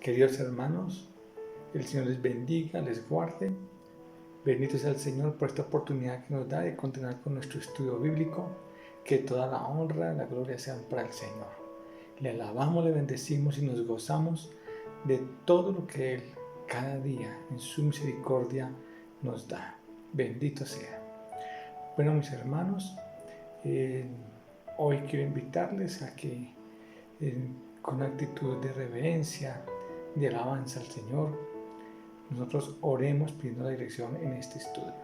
Queridos hermanos, el Señor les bendiga, les guarde. Bendito sea el Señor por esta oportunidad que nos da de continuar con nuestro estudio bíblico. Que toda la honra y la gloria sean para el Señor. Le alabamos, le bendecimos y nos gozamos de todo lo que Él cada día en su misericordia nos da. Bendito sea. Bueno, mis hermanos, hoy quiero invitarles a que con actitud de reverencia, de alabanza al Señor, nosotros oremos pidiendo la dirección en este estudio.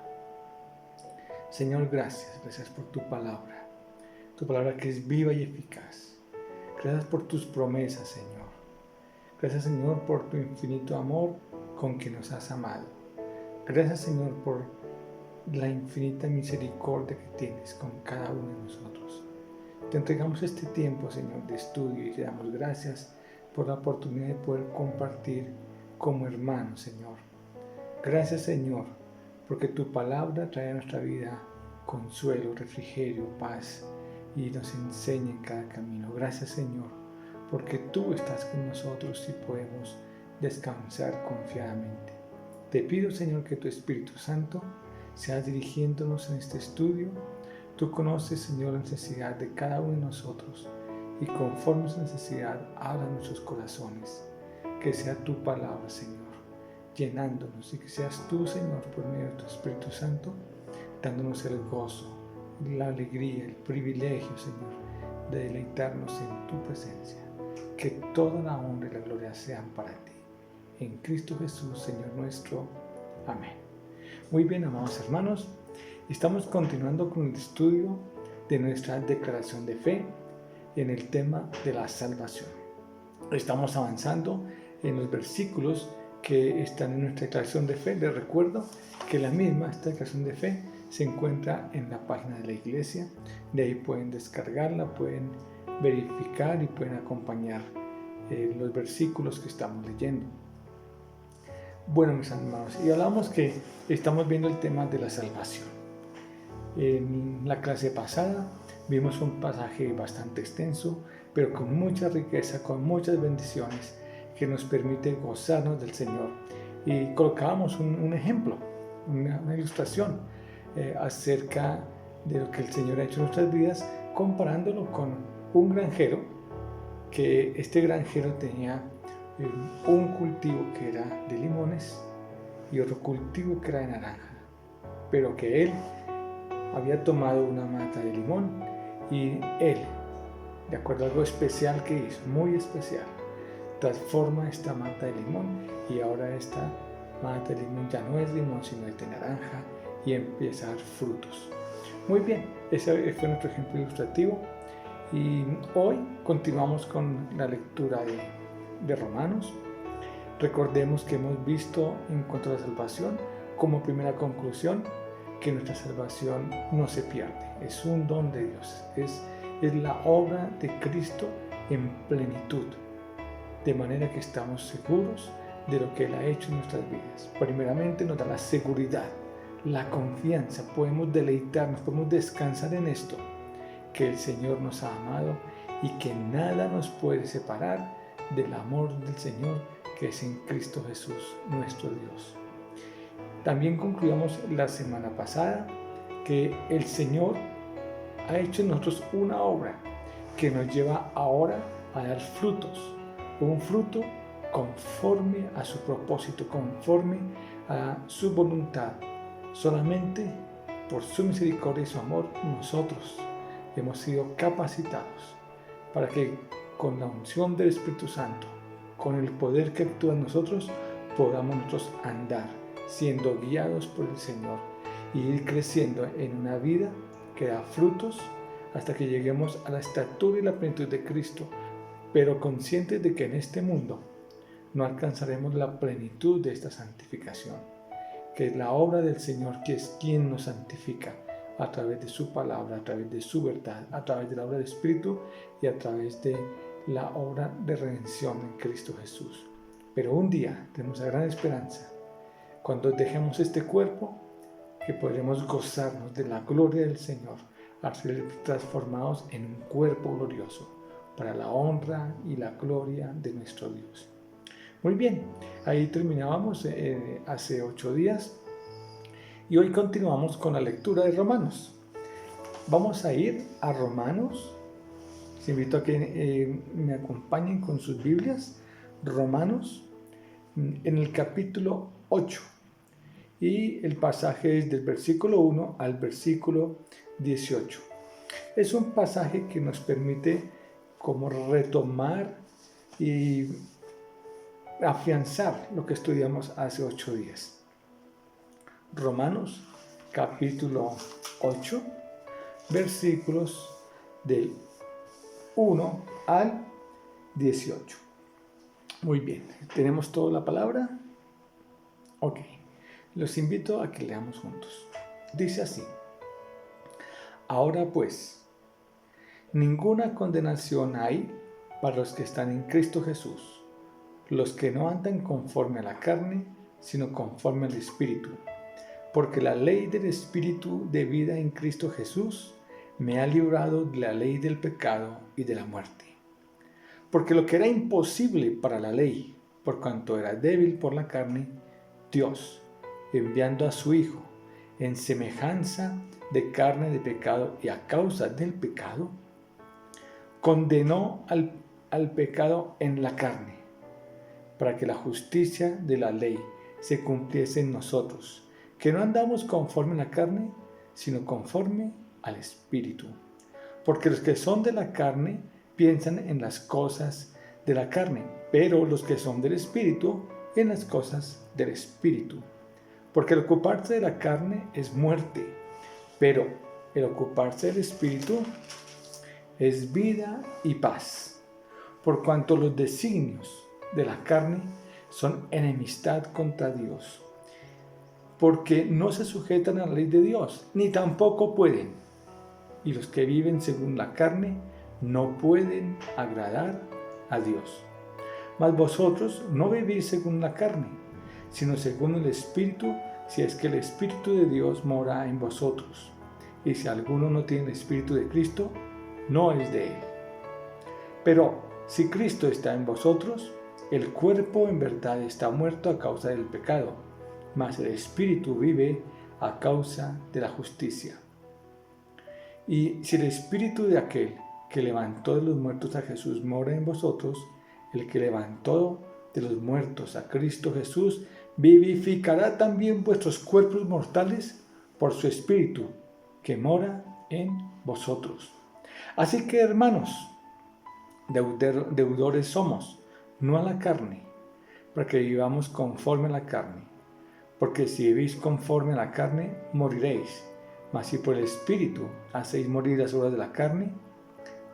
Señor, gracias por tu palabra que es viva y eficaz. Gracias por tus promesas, Señor. Gracias, Señor, por tu infinito amor con que nos has amado. Gracias, Señor, por la infinita misericordia que tienes con cada uno de nosotros. Te entregamos este tiempo, Señor, de estudio y te damos gracias por la oportunidad de poder compartir como hermanos, Señor. Gracias, Señor, porque tu palabra trae a nuestra vida consuelo, refrigerio, paz y nos enseña en cada camino. Gracias, Señor, porque tú estás con nosotros y podemos descansar confiadamente. Te pido, Señor, que tu Espíritu Santo sea dirigiéndonos en este estudio. Tú conoces, Señor, la necesidad de cada uno de nosotros y conforme a esa necesidad, habla en nuestros corazones. Que sea tu palabra, Señor, llenándonos y que seas tú, Señor, por medio de tu Espíritu Santo, dándonos el gozo, la alegría, el privilegio, Señor, de deleitarnos en tu presencia. Que toda la honra y la gloria sean para ti. En Cristo Jesús, Señor nuestro. Amén. Muy bien, amados hermanos, estamos continuando con el estudio de nuestra declaración de fe en el tema de la salvación. Estamos avanzando en los versículos que están en nuestra declaración de fe. Les recuerdo que esta declaración de fe, se encuentra en la página de la iglesia. De ahí pueden descargarla, pueden verificar y pueden acompañar los versículos que estamos leyendo. Bueno, mis hermanos, y hablamos que estamos viendo el tema de la salvación. En la clase pasada vimos un pasaje bastante extenso, pero con mucha riqueza, con muchas bendiciones, que nos permite gozarnos del Señor. Y colocábamos un ejemplo, una ilustración acerca de lo que el Señor ha hecho en nuestras vidas, comparándolo con un granjero, que este granjero tenía un cultivo que era de limones y otro cultivo que era de naranja, pero que él había tomado una mata de limón y él, de acuerdo a algo especial que hizo, muy especial, transforma esta mata de limón y ahora esta mata de limón ya no es limón sino es de naranja y empieza a dar frutos. Muy bien, ese fue nuestro ejemplo ilustrativo y hoy continuamos con la lectura de Romanos. Recordemos que hemos visto en cuanto a la salvación como primera conclusión que nuestra salvación no se pierde, es un don de Dios, es la obra de Cristo en plenitud, de manera que estamos seguros de lo que Él ha hecho en nuestras vidas. Primeramente nos da la seguridad, la confianza, podemos deleitarnos, podemos descansar en esto, que el Señor nos ha amado y que nada nos puede separar del amor del Señor que es en Cristo Jesús, nuestro Dios. También concluimos la semana pasada que el Señor ha hecho en nosotros una obra que nos lleva ahora a dar frutos, un fruto conforme a su propósito, conforme a su voluntad. Solamente por su misericordia y su amor nosotros hemos sido capacitados para que con la unción del Espíritu Santo, con el poder que actúa en nosotros, podamos nosotros andar siendo guiados por el Señor y ir creciendo en una vida que da frutos hasta que lleguemos a la estatura y la plenitud de Cristo, pero conscientes de que en este mundo no alcanzaremos la plenitud de esta santificación, que es la obra del Señor, que es quien nos santifica a través de su palabra, a través de su verdad, a través de la obra del Espíritu y a través de la obra de redención en Cristo Jesús. Pero un día tenemos la gran esperanza, cuando dejemos este cuerpo, que podremos gozarnos de la gloria del Señor al ser transformados en un cuerpo glorioso para la honra y la gloria de nuestro Dios. Muy bien, ahí terminábamos hace 8 días y hoy continuamos con la lectura de Romanos. Vamos a ir a Romanos. Les invito a que me acompañen con sus Biblias. Romanos, en el capítulo 8. Y el pasaje es del versículo 1 al versículo 18. Es un pasaje que nos permite como retomar y afianzar lo que estudiamos hace 8 días. Romanos capítulo 8, versículos del 1 al 18. Muy bien, ¿tenemos toda la palabra? Ok, los invito a que leamos juntos. Dice así: Ahora pues, ninguna condenación hay para los que están en Cristo Jesús, los que no andan conforme a la carne, sino conforme al Espíritu. Porque la ley del Espíritu de vida en Cristo Jesús me ha librado de la ley del pecado y de la muerte. Porque lo que era imposible para la ley, por cuanto era débil por la carne, Dios, enviando a su Hijo en semejanza de carne de pecado y a causa del pecado, condenó al pecado en la carne, para que la justicia de la ley se cumpliese en nosotros, que no andamos conforme a la carne, sino conforme al Espíritu. Porque los que son de la carne piensan en las cosas de la carne, pero los que son del Espíritu en las cosas del Espíritu. Porque el ocuparse de la carne es muerte, pero el ocuparse del Espíritu es vida y paz. Por cuanto los designios de la carne son enemistad contra Dios, porque no se sujetan a la ley de Dios, ni tampoco pueden. Y los que viven según la carne no pueden agradar a Dios. Mas vosotros no vivís según la carne, sino según el Espíritu, si es que el Espíritu de Dios mora en vosotros. Y si alguno no tiene el Espíritu de Cristo, no es de él. Pero si Cristo está en vosotros, el cuerpo en verdad está muerto a causa del pecado, mas el Espíritu vive a causa de la justicia. Y si el Espíritu de aquel que levantó de los muertos a Jesús mora en vosotros, el que levantó de los muertos a Cristo Jesús vivificará también vuestros cuerpos mortales por su Espíritu que mora en vosotros. Así que, hermanos, deudores somos, no a la carne, para que vivamos conforme a la carne. Porque si vivís conforme a la carne, moriréis. Mas si por el Espíritu hacéis morir las obras de la carne,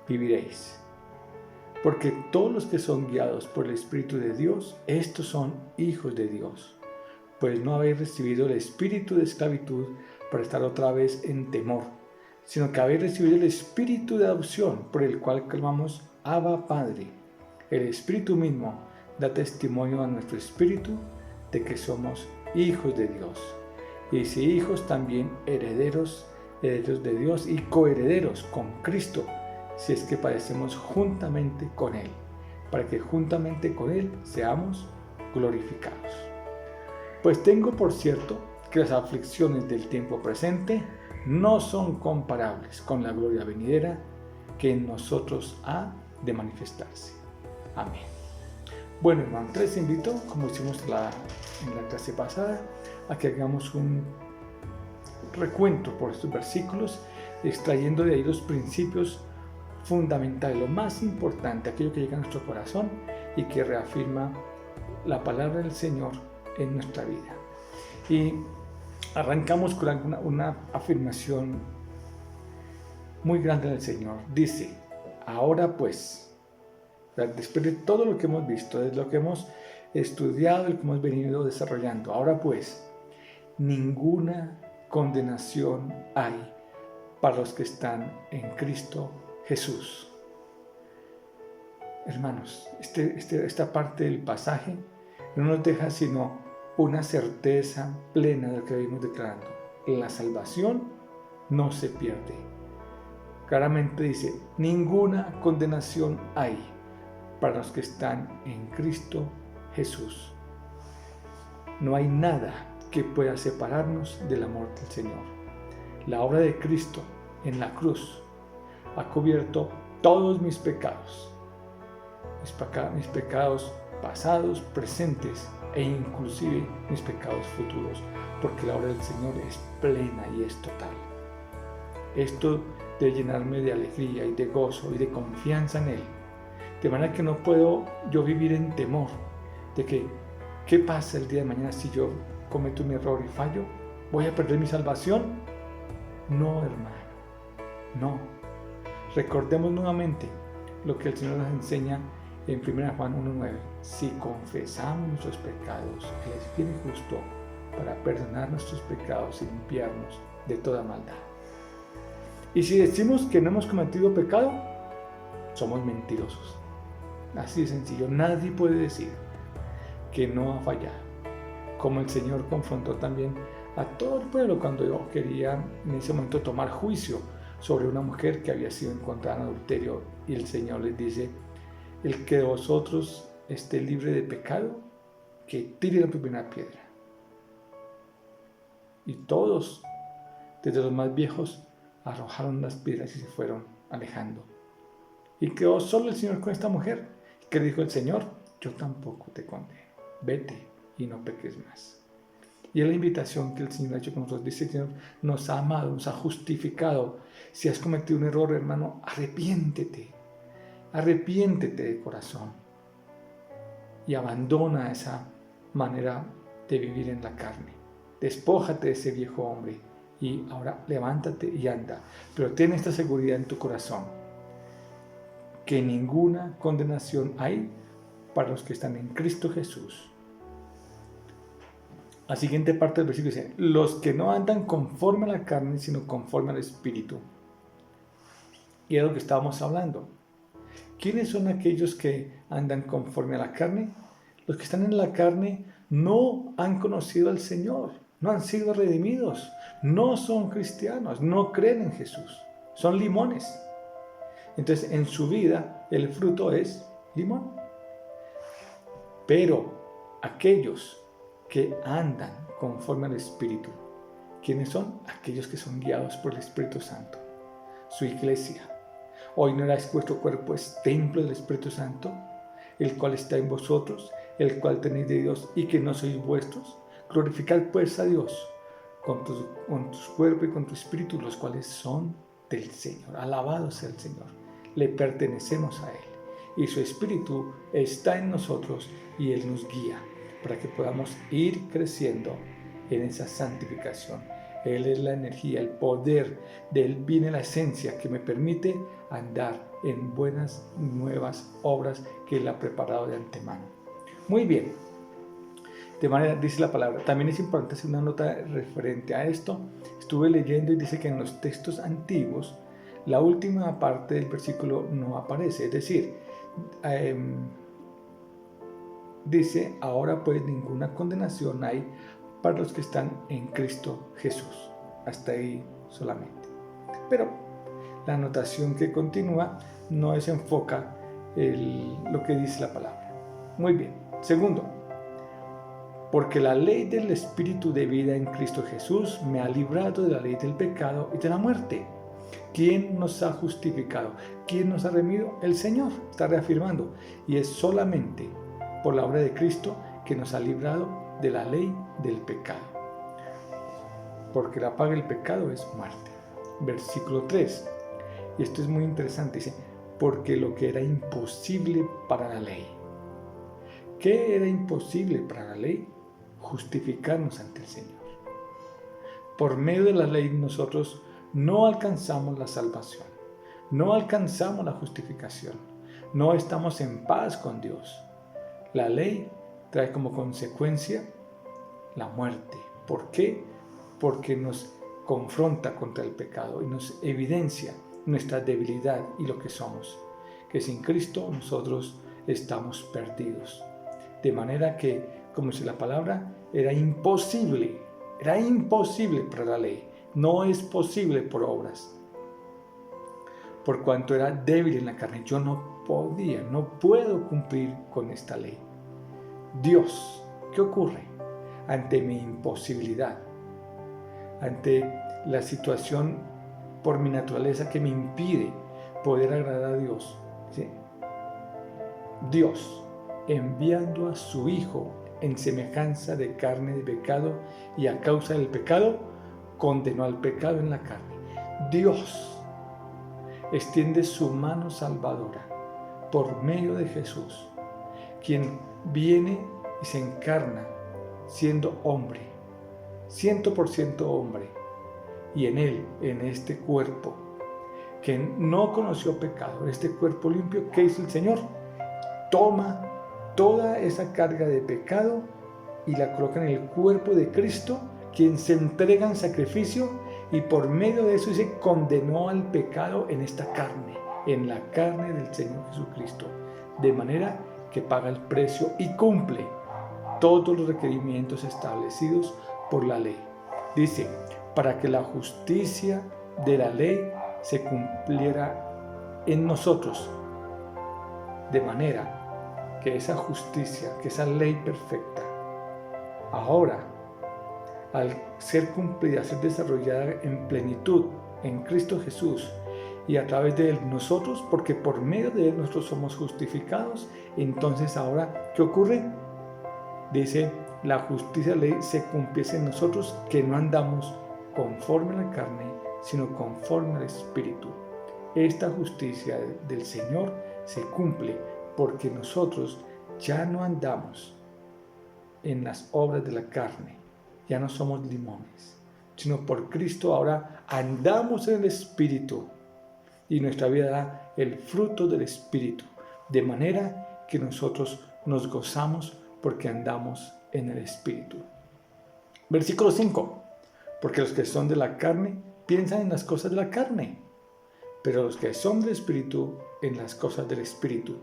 viviréis. Porque todos los que son guiados por el Espíritu de Dios, estos son hijos de Dios. Pues no habéis recibido el espíritu de esclavitud para estar otra vez en temor, sino que habéis recibido el Espíritu de adopción, por el cual clamamos: Abba, Padre. El Espíritu mismo da testimonio a nuestro espíritu de que somos hijos de Dios. Y si hijos, también herederos de Dios y coherederos con Cristo, si es que padecemos juntamente con Él, para que juntamente con Él seamos glorificados. Pues tengo por cierto que las aflicciones del tiempo presente no son comparables con la gloria venidera que en nosotros ha de manifestarse. Amén. Bueno, hermanos, les invito, como hicimos en la clase pasada, a que hagamos un recuento por estos versículos, extrayendo de ahí los principios fundamentales, lo más importante, aquello que llega a nuestro corazón y que reafirma la palabra del Señor en nuestra vida. Y arrancamos con una afirmación muy grande del Señor. Dice: ahora pues, después de todo lo que hemos visto, de lo que hemos estudiado y que hemos venido desarrollando, ahora pues, ninguna condenación hay para los que están en Cristo Jesús. Hermanos, esta parte del pasaje no nos deja sino una certeza plena de lo que venimos declarando. La salvación no se pierde. Claramente dice: ninguna condenación hay para los que están en Cristo Jesús. No hay nada que pueda separarnos del amor del Señor. La obra de Cristo en la cruz ha cubierto todos mis pecados. Mis pecados pasados, presentes e inclusive mis pecados futuros, porque la obra del Señor es plena y es total. Esto debe llenarme de alegría y de gozo y de confianza en Él, de manera que no puedo yo vivir en temor de que ¿qué pasa el día de mañana si yo cometo un error y fallo? ¿Voy a perder mi salvación? No, hermano, no. Recordemos nuevamente lo que el Señor nos enseña en 1 Juan 1:9. Si confesamos nuestros pecados, Él es fiel y justo para perdonar nuestros pecados y limpiarnos de toda maldad. Y si decimos que no hemos cometido pecado, somos mentirosos. Así de sencillo. Nadie puede decir que no ha fallado. Como el Señor confrontó también a todo el pueblo cuando yo quería en ese momento tomar juicio sobre una mujer que había sido encontrada en adulterio, y el Señor les dice: el que de vosotros esté libre de pecado, que tire la primera piedra. Y todos, desde los más viejos, arrojaron las piedras y se fueron alejando. Y quedó solo el Señor con esta mujer, que dijo el Señor: yo tampoco te condeno, vete y no peques más. Y es la invitación que el Señor ha hecho con nosotros. Dice: el Señor nos ha amado, nos ha justificado. Si has cometido un error, hermano, arrepiéntete de corazón y abandona esa manera de vivir en la carne. Despójate de ese viejo hombre y ahora levántate y anda. Pero ten esta seguridad en tu corazón, que ninguna condenación hay para los que están en Cristo Jesús. La siguiente parte del versículo dice: los que no andan conforme a la carne, sino conforme al Espíritu. Y es lo que estábamos hablando. ¿Quiénes son aquellos que andan conforme a la carne? Los que están en la carne no han conocido al Señor, no han sido redimidos, no son cristianos, no creen en Jesús, son limones. Entonces, en su vida el fruto es limón. Pero aquellos que andan conforme al Espíritu, ¿quiénes son? Aquellos que son guiados por el Espíritu Santo, su iglesia. Hoy no erais vuestro cuerpo es templo del Espíritu Santo, el cual está en vosotros, el cual tenéis de Dios y que no sois vuestros. Glorificad pues a Dios con tu cuerpo y con tu espíritu, los cuales son del Señor. Alabado sea el Señor. Le pertenecemos a Él y su Espíritu está en nosotros y Él nos guía para que podamos ir creciendo en esa santificación. Él es la energía, el poder, de Él viene la esencia que me permite andar en buenas nuevas obras que Él ha preparado de antemano. Muy bien. De manera, dice la palabra, también es importante hacer una nota referente a esto. Estuve leyendo y dice que en los textos antiguos la última parte del versículo no aparece, es decir, dice: ahora pues ninguna condenación hay para los que están en Cristo Jesús. Hasta ahí solamente. Pero la anotación que continúa no desenfoca lo que dice la palabra. Muy bien. Segundo, porque la ley del Espíritu de vida en Cristo Jesús me ha librado de la ley del pecado y de la muerte. ¿Quién nos ha justificado? ¿Quién nos ha redimido? El Señor. Está reafirmando. Y es solamente por la obra de Cristo que nos ha librado de la ley del pecado. Porque la paga del pecado es muerte. Versículo 3. Y esto es muy interesante. Dice: porque lo que era imposible para la ley. ¿Qué era imposible para la ley? Justificarnos ante el Señor. Por medio de la ley nosotros no alcanzamos la salvación, no alcanzamos la justificación, no estamos en paz con Dios. La ley trae como consecuencia la muerte. ¿Por qué? Porque nos confronta contra el pecado y nos evidencia nuestra debilidad y lo que somos, que sin Cristo nosotros estamos perdidos. De manera que, como dice la palabra, era imposible para la ley. No es posible por obras. Por cuanto era débil en la carne, yo no puedo cumplir con esta ley. Dios, ¿qué ocurre ante mi imposibilidad? Ante la situación por mi naturaleza que me impide poder agradar a Dios. ¿Sí? Dios, enviando a su Hijo en semejanza de carne de pecado y a causa del pecado, condenó al pecado en la carne. Dios extiende su mano salvadora por medio de Jesús, quien viene y se encarna siendo hombre, 100% hombre, y en él, en este cuerpo que no conoció pecado, este cuerpo limpio, ¿qué hizo el Señor? Toma toda esa carga de pecado y la coloca en el cuerpo de Cristo, quien se entrega en sacrificio, y por medio de eso dice, condenó al pecado en esta carne, en la carne del Señor Jesucristo, de manera que paga el precio y cumple todos los requerimientos establecidos por la ley. Dice, para que la justicia de la ley se cumpliera en nosotros, de manera que esa justicia, que esa ley perfecta, ahora, al ser cumplida, ser desarrollada en plenitud en Cristo Jesús y a través de Él nosotros, porque por medio de Él nosotros somos justificados, entonces ahora, ¿qué ocurre? Dice, la justicia de la ley se cumpliese en nosotros, que no andamos conforme a la carne, sino conforme al Espíritu. Esta justicia del Señor se cumple porque nosotros ya no andamos en las obras de la carne, ya no somos limones, sino por Cristo ahora andamos en el Espíritu y nuestra vida da el fruto del Espíritu, de manera que nosotros nos gozamos porque andamos en el Espíritu. Versículo 5. Porque los que son de la carne piensan en las cosas de la carne, pero los que son del Espíritu en las cosas del Espíritu.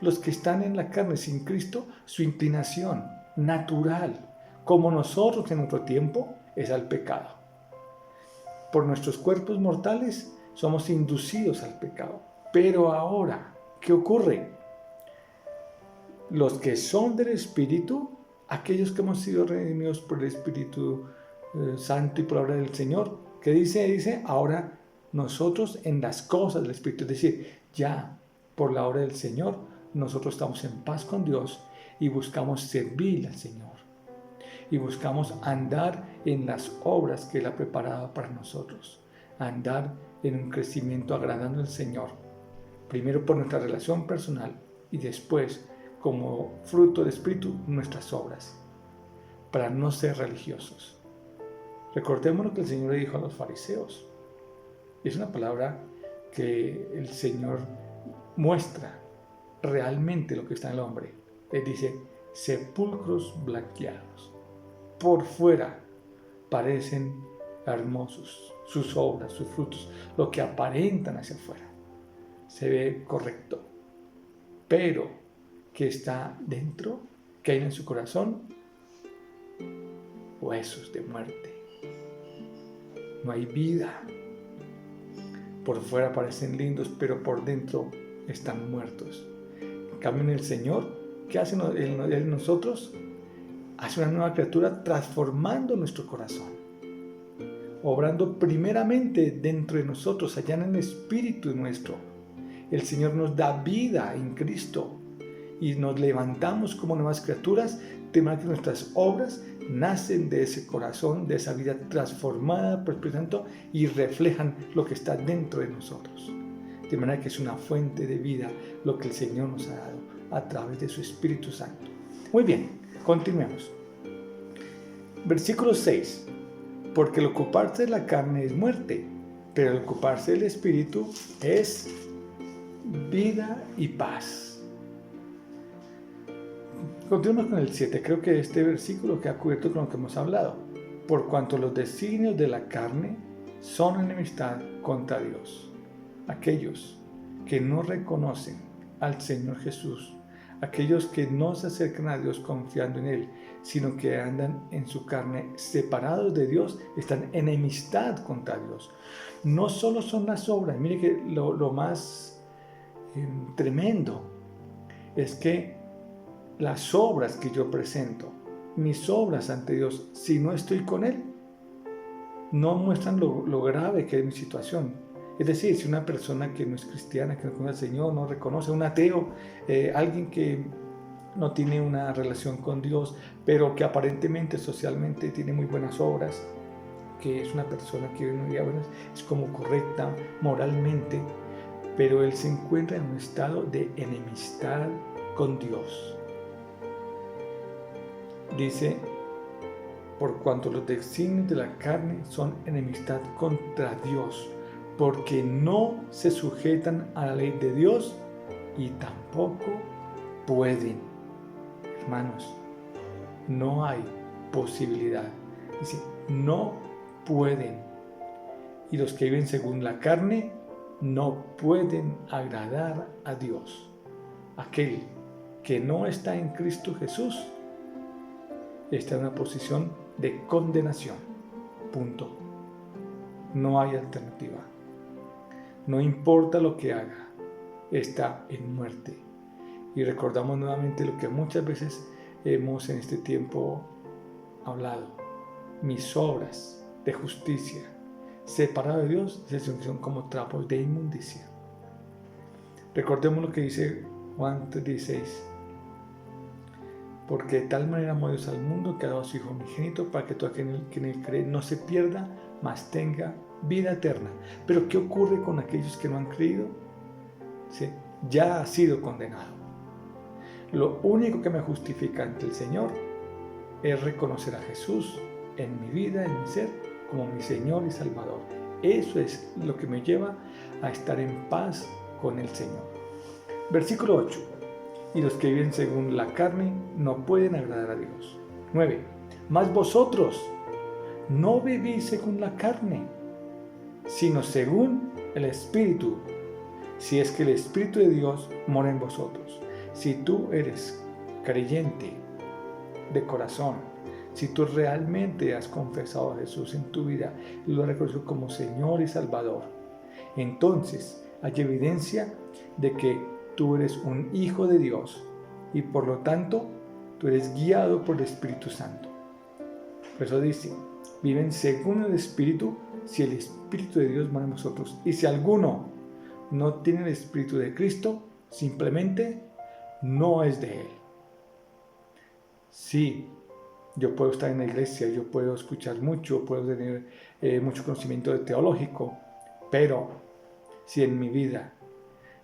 Los que están en la carne sin Cristo, su inclinación natural, como nosotros en otro tiempo, es al pecado. Por nuestros cuerpos mortales somos inducidos al pecado. Pero ahora, ¿qué ocurre? Los que son del Espíritu, aquellos que hemos sido redimidos por el Espíritu Santo y por la obra del Señor, ¿qué dice? Dice, ahora nosotros en las cosas del Espíritu, es decir, ya por la obra del Señor, nosotros estamos en paz con Dios y buscamos servir al Señor. Y buscamos andar en las obras que Él ha preparado para nosotros. Andar en un crecimiento agradando al Señor. Primero por nuestra relación personal y después, como fruto del Espíritu, nuestras obras. Para no ser religiosos. Recordemos lo que el Señor le dijo a los fariseos. Es una palabra que el Señor muestra realmente lo que está en el hombre. Él dice, sepulcros blanqueados. Por fuera parecen hermosos, sus obras, sus frutos, lo que aparentan hacia afuera. Se ve correcto. Pero, ¿qué está dentro? ¿Qué hay en su corazón? Huesos de muerte. No hay vida. Por fuera parecen lindos, pero por dentro están muertos. En cambio, en el Señor, ¿qué hace en nosotros? Hace una nueva criatura transformando nuestro corazón. Obrando primeramente dentro de nosotros, allá en el espíritu nuestro. El Señor nos da vida en Cristo y nos levantamos como nuevas criaturas, de manera que nuestras obras nacen de ese corazón, de esa vida transformada por el Espíritu Santo y reflejan lo que está dentro de nosotros. De manera que es una fuente de vida lo que el Señor nos ha dado a través de su Espíritu Santo. Muy bien, continuemos. Versículo 6. Porque el ocuparse de la carne es muerte, pero el ocuparse del Espíritu es vida y paz. Continuamos con el 7. Creo que este versículo queda cubierto con lo que hemos hablado. Por cuanto los designios de la carne son enemistad contra Dios. Aquellos que no reconocen al Señor Jesús, aquellos que no se acercan a Dios confiando en Él, sino que andan en su carne separados de Dios, están en enemistad contra Dios. No solo son las obras, mire que lo más tremendo es que las obras que yo presento, mis obras ante Dios, si no estoy con Él, no muestran lo grave que es mi situación. Es decir, si una persona que no es cristiana, que no conoce al Señor, no reconoce, un ateo, alguien que no tiene una relación con Dios, pero que aparentemente, socialmente tiene muy buenas obras, que es una persona que hoy en día, bueno, es como correcta moralmente, pero él se encuentra en un estado de enemistad con Dios. Dice, por cuanto los designios de la carne son enemistad contra Dios, porque no se sujetan a la ley de Dios y tampoco pueden. Hermanos, no hay posibilidad. Dice, no pueden. Y los que viven según la carne no pueden agradar a Dios. Aquel que no está en Cristo Jesús está en una posición de condenación. Punto. No hay alternativa. No importa lo que haga, está en muerte. Y recordamos nuevamente lo que muchas veces hemos en este tiempo hablado. Mis obras de justicia separado de Dios son como trapos de inmundicia. Recordemos lo que dice Juan 3:16. Porque de tal manera amó Dios al mundo que ha dado a su Hijo unigénito para que todo aquel que en él cree no se pierda, mas tenga vida eterna. Pero ¿qué ocurre con aquellos que no han creído? ¿Sí? Ya ha sido condenado. Lo único que me justifica ante el Señor es reconocer a Jesús en mi vida, en mi ser, como mi Señor y Salvador. Eso es lo que me lleva a estar en paz con el Señor. Versículo 8. Y los que viven según la carne no pueden agradar a Dios. 9. Mas vosotros no vivís según la carne, sino según el Espíritu, si es que el Espíritu de Dios mora en vosotros. Si tú eres creyente de corazón, si tú realmente has confesado a Jesús en tu vida y lo has reconocido como Señor y Salvador, entonces hay evidencia de que tú eres un hijo de Dios y por lo tanto tú eres guiado por el Espíritu Santo. Por eso dice, viven según el Espíritu, si el Espíritu de Dios mora en vosotros. Y si alguno no tiene el Espíritu de Cristo, simplemente no es de Él. Sí, yo puedo estar en la iglesia, yo puedo escuchar mucho, puedo tener mucho conocimiento teológico, pero si en mi vida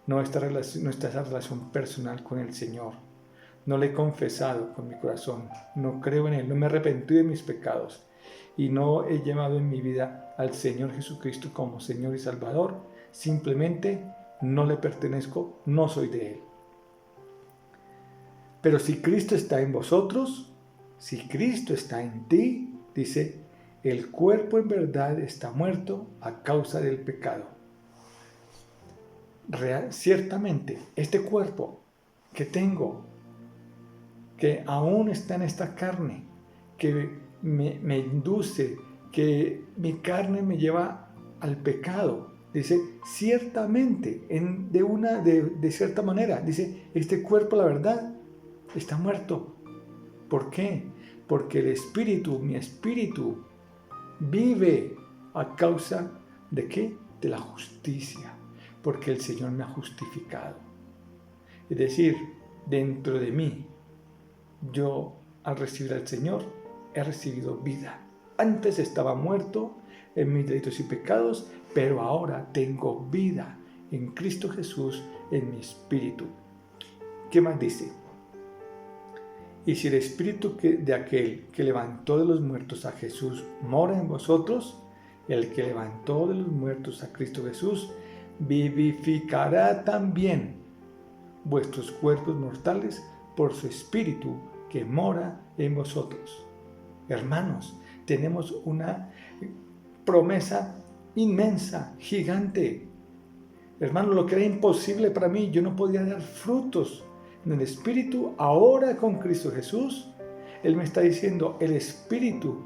no está esa relación personal con el Señor, no le he confesado con mi corazón, no creo en Él, no me he arrepentido de mis pecados y no he llevado en mi vida al Señor Jesucristo como Señor y Salvador, simplemente no le pertenezco, no soy de Él. Pero si Cristo está en vosotros, si Cristo está en ti, dice, el cuerpo en verdad está muerto a causa del pecado. Ciertamente, este cuerpo que tengo, que aún está en esta carne, que me induce, que mi carne me lleva al pecado, dice, ciertamente, de cierta manera, dice, este cuerpo, la verdad, está muerto. ¿Por qué? Porque el Espíritu, mi Espíritu, vive a causa ¿de qué? De la justicia, porque el Señor me ha justificado. Es decir, dentro de mí, yo al recibir al Señor, he recibido vida. Antes estaba muerto en mis delitos y pecados, pero ahora tengo vida en Cristo Jesús, en mi espíritu. ¿Qué más dice? Y si el espíritu de aquel que levantó de los muertos a Jesús mora en vosotros, el que levantó de los muertos a Cristo Jesús vivificará también vuestros cuerpos mortales por su espíritu que mora en vosotros. Hermanos, tenemos una promesa inmensa, gigante. Hermanos, lo que era imposible para mí, yo no podía dar frutos en el Espíritu, ahora con Cristo Jesús, Él me está diciendo, el Espíritu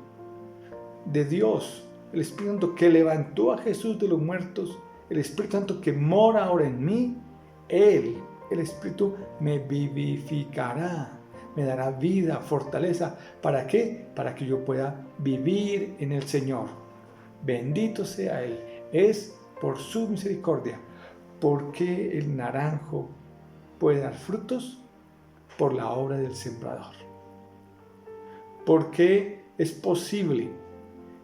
de Dios, el Espíritu Santo que levantó a Jesús de los muertos, el Espíritu Santo que mora ahora en mí, Él, el Espíritu, me vivificará, me dará vida, fortaleza. ¿Para qué? Para que yo pueda vivir en el Señor. Bendito sea Él. Es por su misericordia. Porque el naranjo puede dar frutos por la obra del sembrador. Porque es posible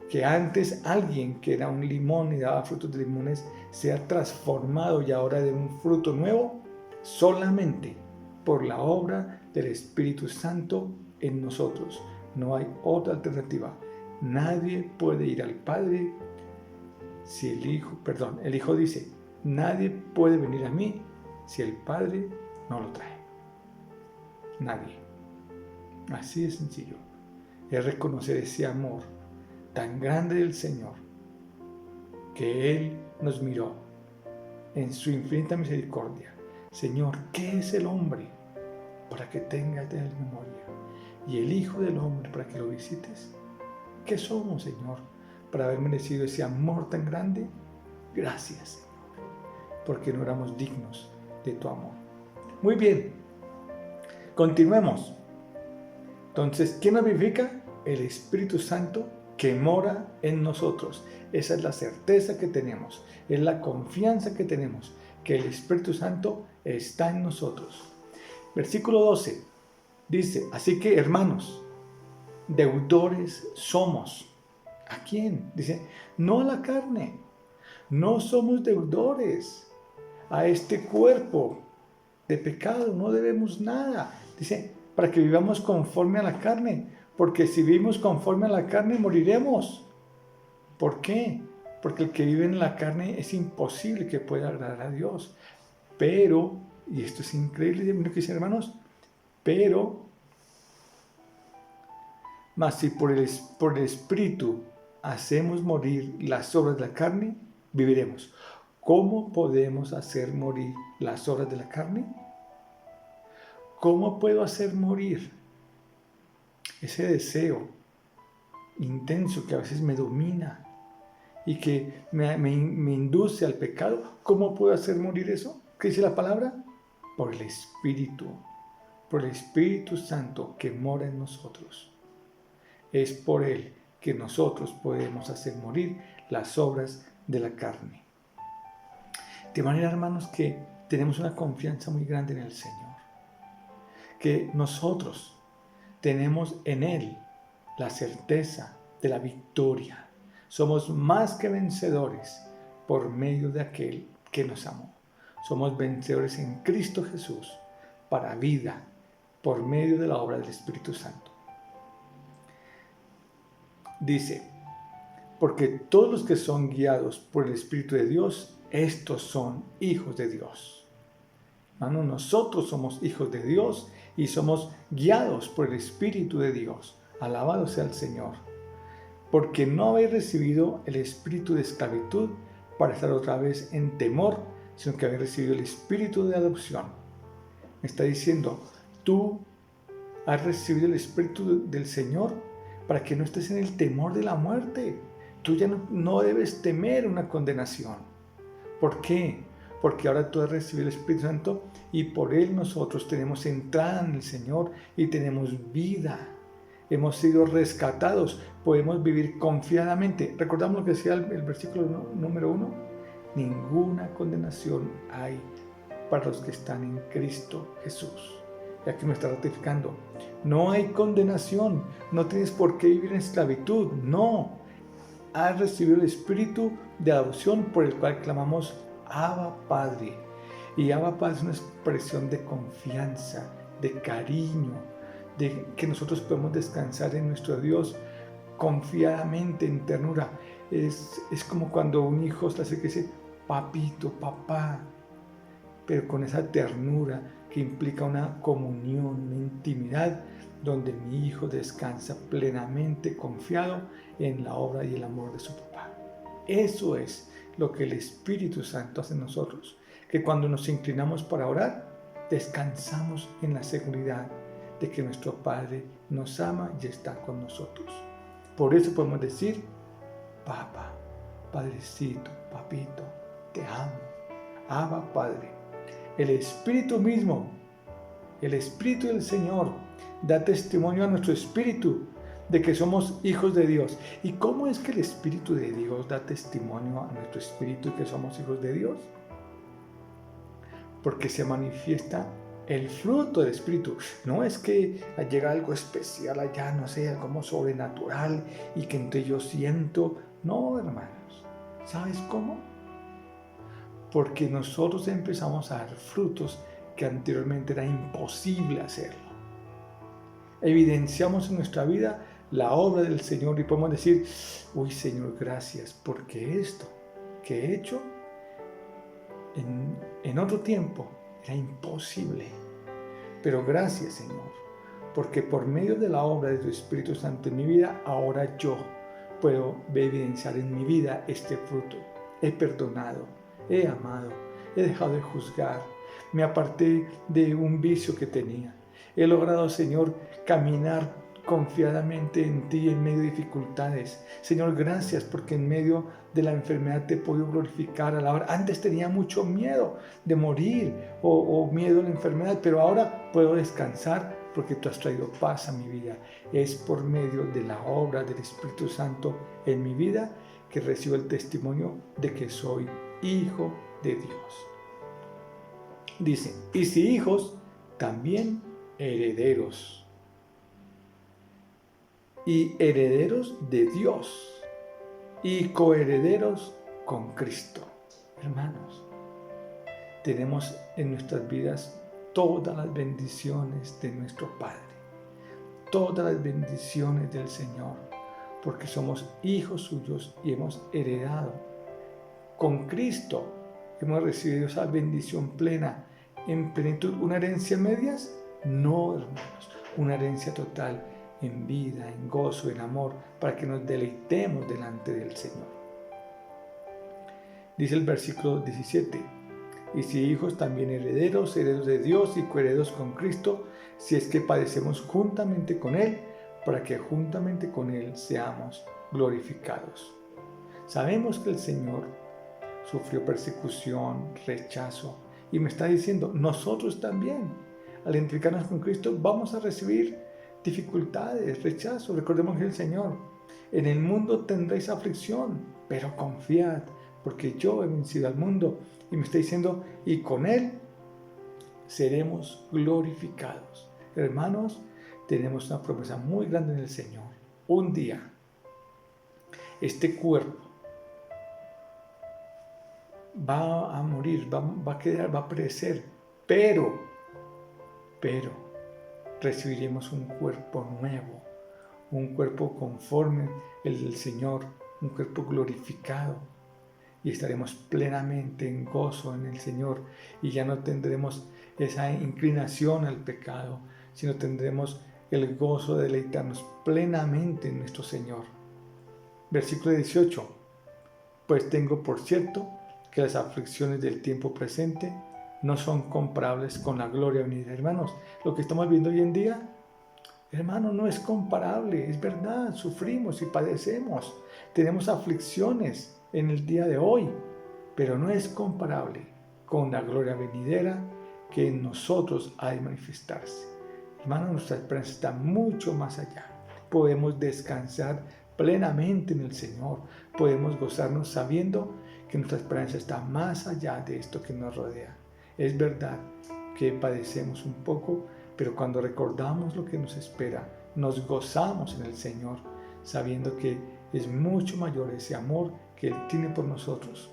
que antes alguien que era un limón y daba frutos de limones sea transformado y ahora de un fruto nuevo solamente por la obra del Espíritu Santo en nosotros. No hay otra alternativa. Nadie puede ir al Padre si el Hijo dice, nadie puede venir a mí si el Padre no lo trae. Nadie. Así de sencillo. Es reconocer ese amor tan grande del Señor, que Él nos miró en su infinita misericordia. Señor, ¿qué es el hombre para que tengas de él memoria? Y el Hijo del Hombre para que lo visites. ¿Qué somos, Señor, para haber merecido ese amor tan grande? Gracias, Señor, porque no éramos dignos de tu amor. Muy bien, continuemos. Entonces, ¿quién nos vivifica? El Espíritu Santo que mora en nosotros. Esa es la certeza que tenemos, es la confianza que tenemos, que el Espíritu Santo está en nosotros. Versículo 12 dice, así que hermanos, deudores somos. ¿A quién? Dice, no a la carne, no somos deudores a este cuerpo de pecado, no debemos nada. Dice, para que vivamos conforme a la carne, porque si vivimos conforme a la carne moriremos. ¿Por qué? Porque el que vive en la carne es imposible que pueda agradar a Dios. Pero, y esto es increíble, lo que dicen hermanos, pero, mas si por el Espíritu hacemos morir las obras de la carne, viviremos. ¿Cómo podemos hacer morir las obras de la carne? ¿Cómo puedo hacer morir ese deseo intenso que a veces me domina y que me induce al pecado? ¿Cómo puedo hacer morir eso? ¿Qué dice la palabra? Por el Espíritu Santo que mora en nosotros. Es por Él que nosotros podemos hacer morir las obras de la carne. De manera, hermanos, que tenemos una confianza muy grande en el Señor. Que nosotros tenemos en Él la certeza de la victoria. Somos más que vencedores por medio de aquel que nos amó. Somos vencedores en Cristo Jesús para vida por medio de la obra del Espíritu Santo. Dice, porque todos los que son guiados por el Espíritu de Dios, estos son hijos de Dios. Hermano, nosotros somos hijos de Dios y somos guiados por el Espíritu de Dios. Alabado sea el Señor. Porque no habéis recibido el espíritu de esclavitud para estar otra vez en temor, sino que habéis recibido el espíritu de adopción. Me está diciendo, tú has recibido el espíritu del Señor para que no estés en el temor de la muerte. Tú ya no debes temer una condenación. ¿Por qué? Porque ahora tú has recibido el Espíritu Santo y por Él nosotros tenemos entrada en el Señor y tenemos vida. Hemos sido rescatados, podemos vivir confiadamente. ¿Recordamos lo que decía el versículo número 1? Ninguna condenación hay para los que están en Cristo Jesús. Ya que me está ratificando. No hay condenación, no tienes por qué vivir en esclavitud, no. Has recibido el espíritu de adopción por el cual clamamos Abba Padre. Y Abba Padre es una expresión de confianza, de cariño, de que nosotros podemos descansar en nuestro Dios confiadamente, en ternura. Es como cuando un hijo se hace que dice, papito, papá, pero con esa ternura que implica una comunión, una intimidad, donde mi hijo descansa plenamente confiado en la obra y el amor de su papá. Eso es lo que el Espíritu Santo hace en nosotros, que cuando nos inclinamos para orar, descansamos en la seguridad de que nuestro Padre nos ama y está con nosotros. Por eso podemos decir, papá, Padrecito, papito, te amo. Abba Padre. El Espíritu mismo, el Espíritu del Señor, da testimonio a nuestro espíritu de que somos hijos de Dios. ¿Y cómo es que el Espíritu de Dios da testimonio a nuestro espíritu de que somos hijos de Dios? Porque se manifiesta el fruto del Espíritu. No es que llega algo especial allá, no sé, algo sobrenatural y que entre yo siento. No, hermanos. ¿Sabes cómo? Porque nosotros empezamos a dar frutos que anteriormente era imposible hacerlo. Evidenciamos en nuestra vida la obra del Señor y podemos decir, uy Señor, gracias, porque esto que he hecho en otro tiempo era imposible. Pero gracias, Señor, porque por medio de la obra de tu Espíritu Santo en mi vida, ahora yo puedo evidenciar en mi vida este fruto. He perdonado, he amado, he dejado de juzgar, me aparté de un vicio que tenía. He logrado, Señor, caminar confiadamente en ti en medio de dificultades. Señor, gracias porque en medio de la enfermedad te he podido glorificar a la hora. Antes tenía mucho miedo de morir o miedo a la enfermedad, pero ahora puedo descansar porque tú has traído paz a mi vida. Es por medio de la obra del Espíritu Santo en mi vida que recibo el testimonio de que soy hijo de Dios. Dice, y si hijos, también herederos. Y herederos de Dios y coherederos con Cristo. Hermanos, tenemos en nuestras vidas todas las bendiciones de nuestro Padre, todas las bendiciones del Señor, porque somos hijos suyos y hemos heredado. Con Cristo hemos recibido esa bendición plena, en plenitud. ¿Una herencia en medias? No, hermanos, una herencia total, en vida, en gozo, en amor, para que nos deleitemos delante del Señor. Dice el versículo 17, y si hijos también herederos, herederos de Dios y coherederos con Cristo, si es que padecemos juntamente con Él, para que juntamente con Él seamos glorificados. Sabemos que el Señor sufrió persecución, rechazo, y me está diciendo, nosotros también, al identificarnos con Cristo, vamos a recibir dificultades, rechazo. Recordemos que el Señor, en el mundo tendréis aflicción, pero confiad, porque yo he vencido al mundo. Y me está diciendo, y con Él seremos glorificados. Hermanos, tenemos una promesa muy grande en el Señor. Un día, este cuerpo va a morir, va a quedar, va a perecer, pero recibiremos un cuerpo nuevo, un cuerpo conforme el del Señor, un cuerpo glorificado, y estaremos plenamente en gozo en el Señor, y ya no tendremos esa inclinación al pecado, sino tendremos el gozo de deleitarnos plenamente en nuestro Señor. Versículo 18, pues tengo por cierto que las aflicciones del tiempo presente no son comparables con la gloria venidera. Hermanos, lo que estamos viendo hoy en día, hermanos, no es comparable, es verdad, sufrimos y padecemos, tenemos aflicciones en el día de hoy, pero no es comparable con la gloria venidera que en nosotros ha de manifestarse. Hermanos, nuestra esperanza está mucho más allá. Podemos descansar plenamente en el Señor, podemos gozarnos sabiendo que nuestra esperanza está más allá de esto que nos rodea. Es verdad que padecemos un poco, pero cuando recordamos lo que nos espera, nos gozamos en el Señor, sabiendo que es mucho mayor ese amor que Él tiene por nosotros.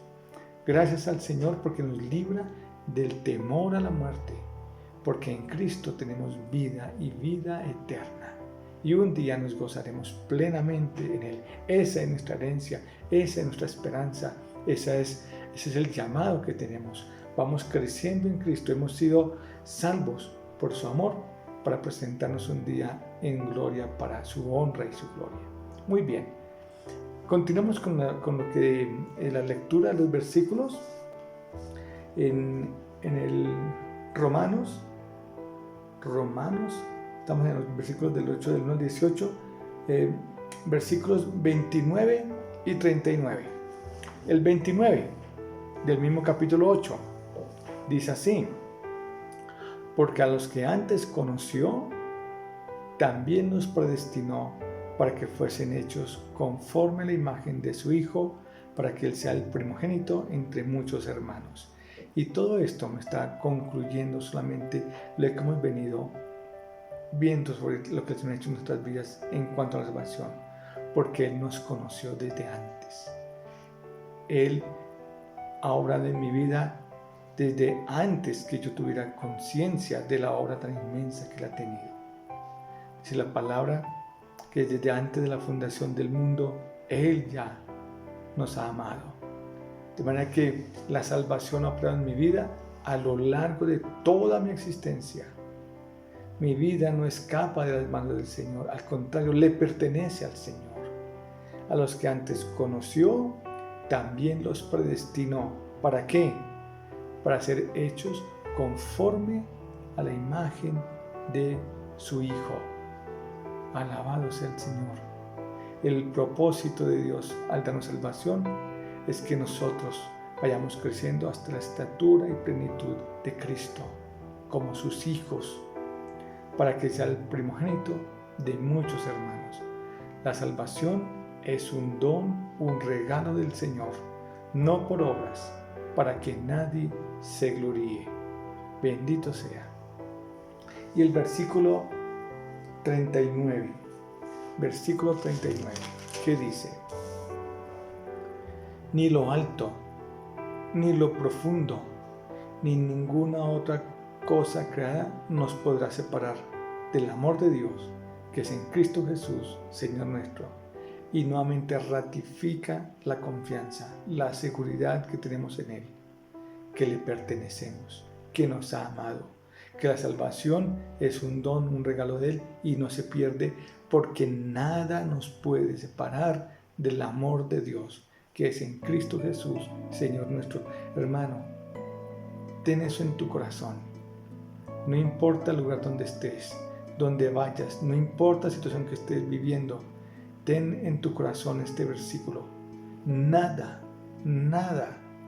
Gracias al Señor porque nos libra del temor a la muerte, porque en Cristo tenemos vida y vida eterna. Y un día nos gozaremos plenamente en Él. Esa es nuestra herencia, esa es nuestra esperanza, ese es el llamado que tenemos. Vamos creciendo en Cristo, hemos sido salvos por su amor para presentarnos un día en gloria para su honra y su gloria. Muy bien, continuamos con lo que la lectura de los versículos en el Romanos, estamos en los versículos del 8 del 1 al 18, versículos 29 y 39. El 29 del mismo capítulo 8 dice así: porque a los que antes conoció, también nos predestinó para que fuesen hechos conforme a la imagen de su Hijo, para que Él sea el primogénito entre muchos hermanos. Y todo esto me está concluyendo solamente lo que hemos venido viendo sobre lo que el Señor ha hecho en nuestras vidas en cuanto a la salvación, porque Él nos conoció desde antes. Él ha obrado en mi vida desde antes que yo tuviera conciencia de la obra tan inmensa que Él ha tenido. Dice la palabra que desde antes de la fundación del mundo, Él ya nos ha amado. De manera que la salvación ha operado en mi vida a lo largo de toda mi existencia. Mi vida no escapa de las manos del Señor, al contrario, le pertenece al Señor. A los que antes conoció, también los predestinó. ¿Para qué? Para ser hechos conforme a la imagen de su Hijo. Alabado sea el Señor. El propósito de Dios al darnos salvación es que nosotros vayamos creciendo hasta la estatura y plenitud de Cristo, como sus hijos, para que sea el primogénito de muchos hermanos. La salvación es un don, un regalo del Señor, no por obras, para que nadie se gloríe. Bendito sea. Y el versículo 39, ¿qué dice? Ni lo alto, ni lo profundo, ni ninguna otra cosa creada nos podrá separar del amor de Dios, que es en Cristo Jesús, Señor nuestro. Y nuevamente ratifica la confianza, la seguridad que tenemos en Él, que le pertenecemos, que nos ha amado, que la salvación es un don, un regalo de Él y no se pierde, porque nada nos puede separar del amor de Dios, que es en Cristo Jesús, Señor nuestro. Hermano, ten eso en tu corazón. No importa el lugar donde estés, donde vayas, no importa la situación que estés viviendo, ten en tu corazón este versículo. Nada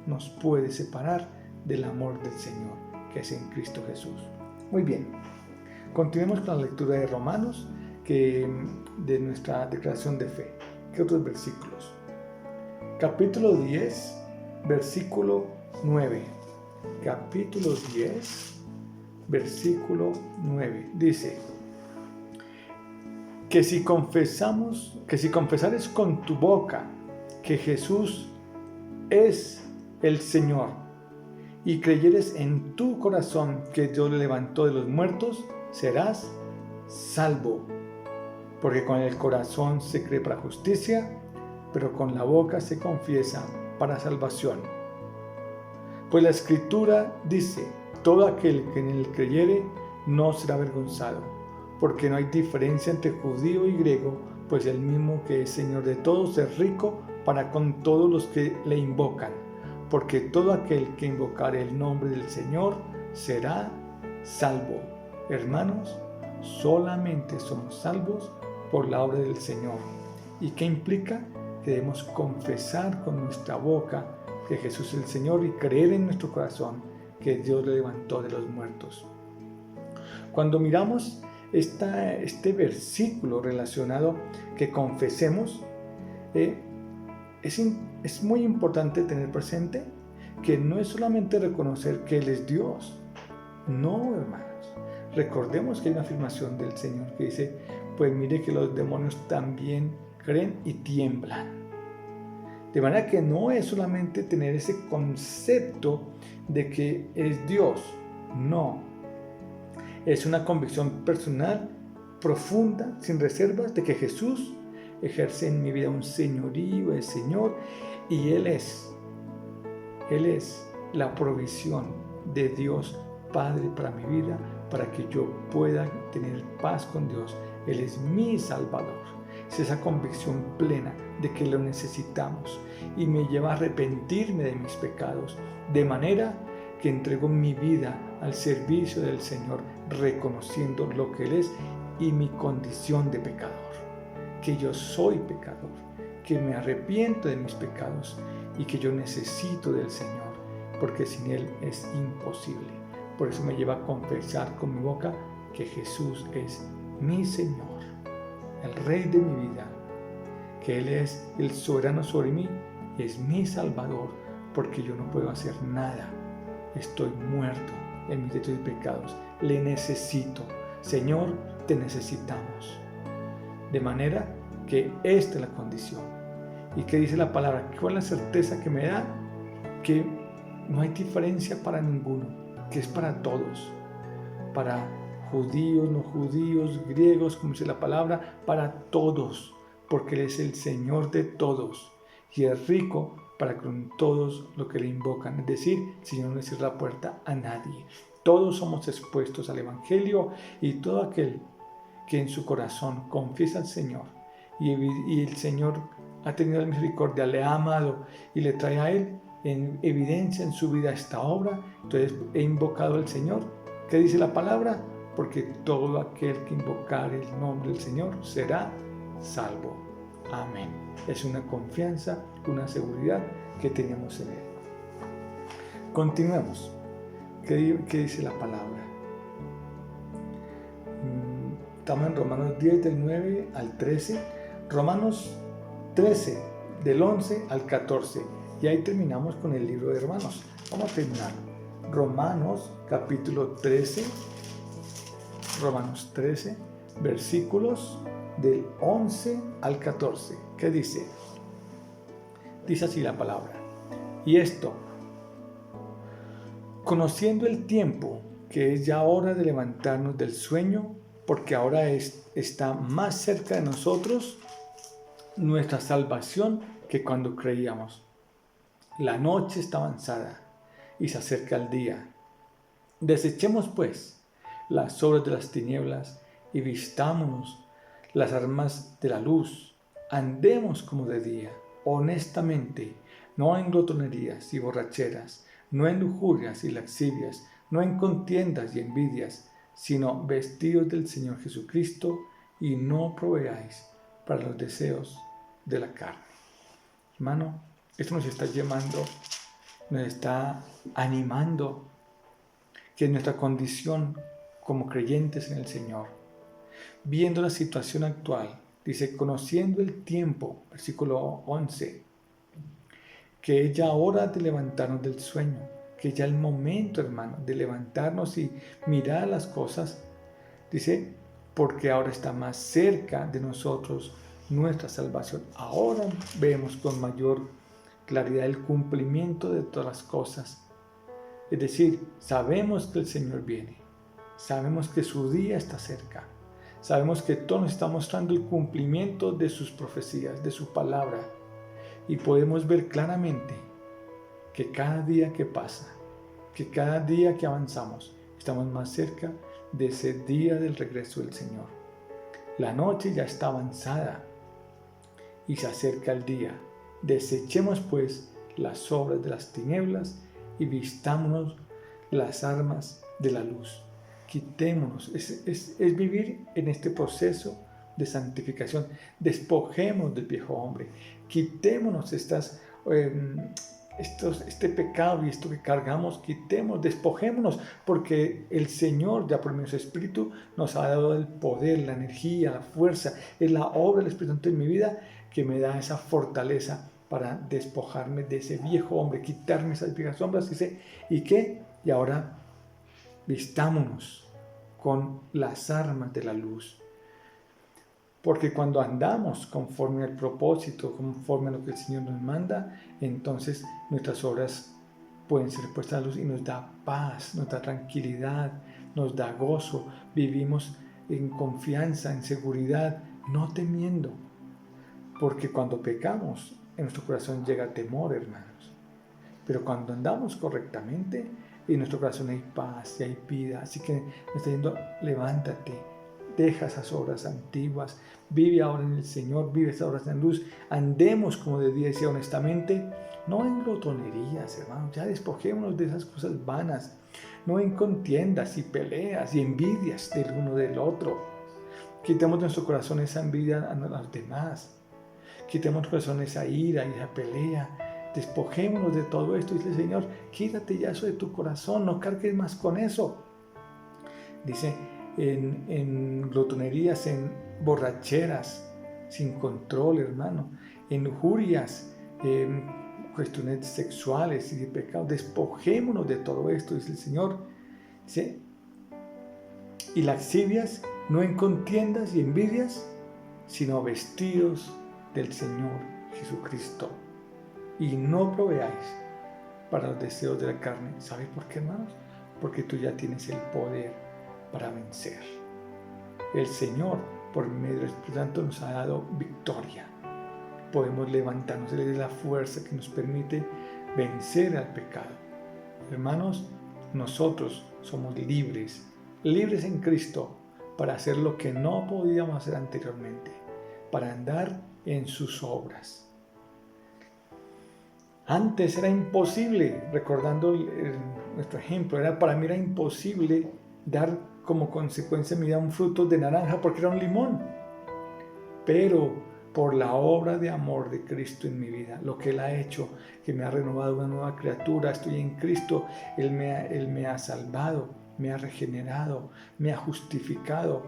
nos puede separar del amor del Señor, que es en Cristo Jesús. Muy bien, continuemos con la lectura de Romanos, de nuestra declaración de fe. ¿Qué otros versículos? Capítulo 10, versículo 9. Capítulo 10, versículo 9. Dice: que si confesares con tu boca que Jesús es el Señor y creyeres en tu corazón que Dios le levantó de los muertos, serás salvo. Porque con el corazón se cree para justicia, pero con la boca se confiesa para salvación. Pues la Escritura dice: todo aquel que en él creyere no será avergonzado, porque no hay diferencia entre judío y griego, pues el mismo que es Señor de todos es rico para con todos los que le invocan, porque todo aquel que invocare el nombre del Señor será salvo. Hermanos, solamente somos salvos por la obra del Señor. ¿Y qué implica? Que debemos confesar con nuestra boca que Jesús es el Señor y creer en nuestro corazón que Dios le levantó de los muertos. Cuando miramos este versículo relacionado que confesemos, es muy importante tener presente que no es solamente reconocer que Él es Dios. No, hermanos. Recordemos que hay una afirmación del Señor que dice: pues mire que los demonios también creen y tiemblan. De manera que no es solamente tener ese concepto de que es Dios. No. Es una convicción personal, profunda, sin reservas, de que Jesús ejerce en mi vida un señorío, es Señor, y Él es la provisión de Dios Padre para mi vida, para que yo pueda tener paz con Dios. Él es mi Salvador. Es esa convicción plena de que lo necesitamos y me lleva a arrepentirme de mis pecados, de manera que entrego mi vida al servicio del Señor, reconociendo lo que Él es y mi condición de pecador, que yo soy pecador, que me arrepiento de mis pecados y que yo necesito del Señor, porque sin Él es imposible. Por eso me lleva a confesar con mi boca que Jesús es mi Señor, el Rey de mi vida, que Él es el soberano sobre mí, es mi Salvador, porque yo no puedo hacer nada. Estoy muerto en mis delitos y pecados. Le necesito. Señor, te necesitamos. De manera que esta es la condición. ¿Y qué dice la palabra? ¿Cuál es la certeza que me da? Que no hay diferencia para ninguno, que es para todos. Para judíos, no judíos, griegos, como dice la palabra, para todos. Porque Él es el Señor de todos y es rico para con todos los que le invocan. Es decir, el Señor no cierra la puerta a nadie. Todos somos expuestos al Evangelio y todo aquel que en su corazón confiesa al Señor y el Señor ha tenido la misericordia, le ha amado y le trae a Él en evidencia en su vida esta obra, entonces he invocado al Señor. ¿Qué dice la palabra? Porque todo aquel que invocar el nombre del Señor será salvo. Amén. Es una confianza, una seguridad que tenemos en Él. Continuemos. ¿Qué dice la palabra? Estamos en Romanos 10 del 9 al 13. Romanos 13 del 11 al 14. Y ahí terminamos con el libro de Romanos. Vamos a terminar. Romanos capítulo 13. Romanos 13, versículos del 11 al 14. ¿Qué dice? Dice así la palabra. Y esto, conociendo el tiempo, que es ya hora de levantarnos del sueño, porque ahora está más cerca de nosotros nuestra salvación que cuando creíamos. La noche está avanzada y se acerca el día. Desechemos pues las obras de las tinieblas y vistámonos las armas de la luz. Andemos como de día, honestamente, no en glotonerías y borracheras, no en lujurias y laxivias, no en contiendas y envidias, sino vestidos del Señor Jesucristo y no proveáis para los deseos de la carne. Hermano, esto nos está llamando, nos está animando que nuestra condición como creyentes en el Señor, viendo la situación actual, dice, conociendo el tiempo, versículo 11, que es ya hora de levantarnos del sueño, que ya el momento, hermano, de levantarnos y mirar las cosas, dice, porque ahora está más cerca de nosotros nuestra salvación. Ahora vemos con mayor claridad el cumplimiento de todas las cosas. Es decir, sabemos que el Señor viene, sabemos que su día está cerca, sabemos que todo nos está mostrando el cumplimiento de sus profecías, de su palabra, y podemos ver claramente que cada día que pasa, que cada día que avanzamos, estamos más cerca de ese día del regreso del Señor. La noche ya está avanzada y se acerca el día. Desechemos pues las obras de las tinieblas y vistámonos las armas de la luz. Quitémonos, es vivir en este proceso de santificación. Despojemos del viejo hombre, quitémonos este pecado y esto que cargamos, quitemos, despojémonos, porque el Señor, ya por medio de su Espíritu, nos ha dado el poder, la energía, la fuerza. Es la obra del Espíritu Santo en mi vida que me da esa fortaleza para despojarme de ese viejo hombre, quitarme esas viejas sombras. Dice, ¿y qué? Y ahora vistámonos con las armas de la luz. Porque cuando andamos conforme al propósito, conforme a lo que el Señor nos manda, entonces nuestras obras pueden ser puestas a luz y nos da paz, nos da tranquilidad, nos da gozo. Vivimos en confianza, en seguridad, no temiendo. Porque cuando pecamos, en nuestro corazón llega temor, hermanos. Pero cuando andamos correctamente, en nuestro corazón hay paz y hay vida. Así que me está diciendo, levántate, deja esas obras antiguas, vive ahora en el Señor, vive esas obras en luz. Andemos como de día y honestamente, no en glotonerías, hermanos. Ya despojémonos de esas cosas vanas, no en contiendas y peleas y envidias del uno del otro. Quitemos de nuestro corazón esa envidia a los demás. Quitemos de nuestro corazón esa ira y esa pelea. Despojémonos de todo esto. Dice el Señor, quítate ya eso de tu corazón, no cargues más con eso. Dice, en glotonerías, en borracheras sin control, hermano, en lujurias, en cuestiones sexuales y de pecado. Despojémonos de todo esto, dice el Señor. ¿Sí? Y lascivias, no en contiendas y envidias, sino vestidos del Señor Jesucristo. Y no proveáis para los deseos de la carne. ¿Sabes por qué, hermanos? Porque tú ya tienes el poder para vencer. El Señor, por medio del Espíritu Santo, nos ha dado victoria. Podemos levantarnos, Él es la fuerza que nos permite vencer al pecado. Hermanos, nosotros somos libres en Cristo para hacer lo que no podíamos hacer anteriormente, para andar en sus obras. Antes era imposible, recordando nuestro ejemplo, para mí era imposible dar como consecuencia de mi vida un fruto de naranja porque era un limón. Pero por la obra de amor de Cristo en mi vida, lo que Él ha hecho, que me ha renovado una nueva criatura, estoy en Cristo, Él me ha salvado, me ha regenerado, me ha justificado,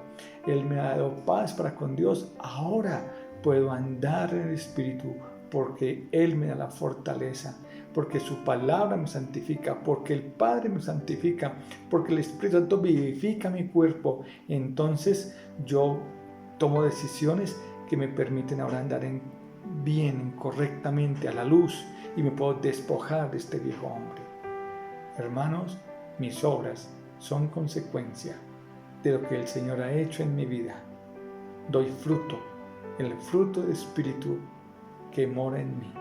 Él me ha dado paz para con Dios. Ahora puedo andar en el Espíritu porque Él me da la fortaleza, porque su palabra me santifica, porque el Padre me santifica, porque el Espíritu Santo vivifica mi cuerpo. Entonces yo tomo decisiones que me permiten ahora andar bien, correctamente, a la luz, y me puedo despojar de este viejo hombre. Hermanos, mis obras son consecuencia de lo que el Señor ha hecho en mi vida. Doy fruto, el fruto del Espíritu que mora en mí.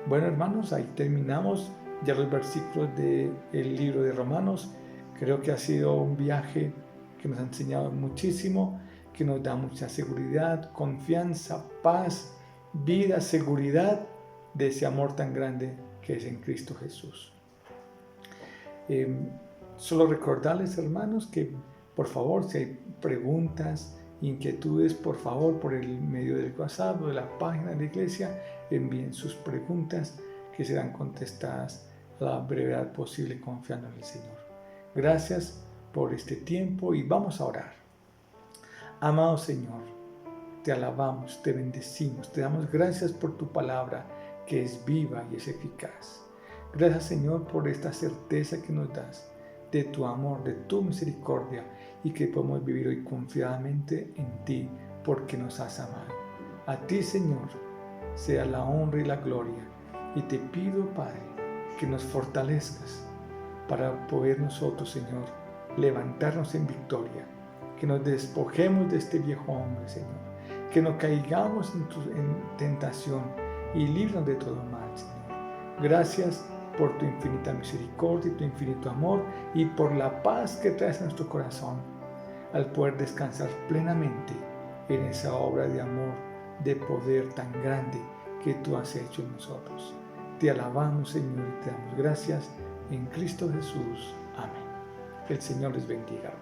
Bueno, hermanos, ahí terminamos ya los versículos del libro de Romanos. Creo que ha sido un viaje que nos ha enseñado muchísimo, que nos da mucha seguridad, confianza, paz, vida, seguridad de ese amor tan grande que es en Cristo Jesús. Solo recordarles, hermanos, que por favor, si hay preguntas, inquietudes, por favor, por el medio del WhatsApp o de la página de la iglesia, envíen sus preguntas que serán contestadas a la brevedad posible confiando en el Señor. Gracias por este tiempo y vamos a orar. Amado Señor, te alabamos, te bendecimos, te damos gracias por tu palabra que es viva y es eficaz. Gracias, Señor, por esta certeza que nos das de tu amor, de tu misericordia, y que podemos vivir hoy confiadamente en ti porque nos has amado. A ti, Señor, sea la honra y la gloria, y te pido, Padre, que nos fortalezcas para poder nosotros, Señor, levantarnos en victoria, que nos despojemos de este viejo hombre, Señor, que no caigamos en tentación y líbranos de todo mal, Señor. Gracias por tu infinita misericordia y tu infinito amor, y por la paz que traes a nuestro corazón al poder descansar plenamente en esa obra de amor, de poder tan grande que tú has hecho en nosotros. Te alabamos, Señor, y te damos gracias en Cristo Jesús. Amén. Que el Señor les bendiga.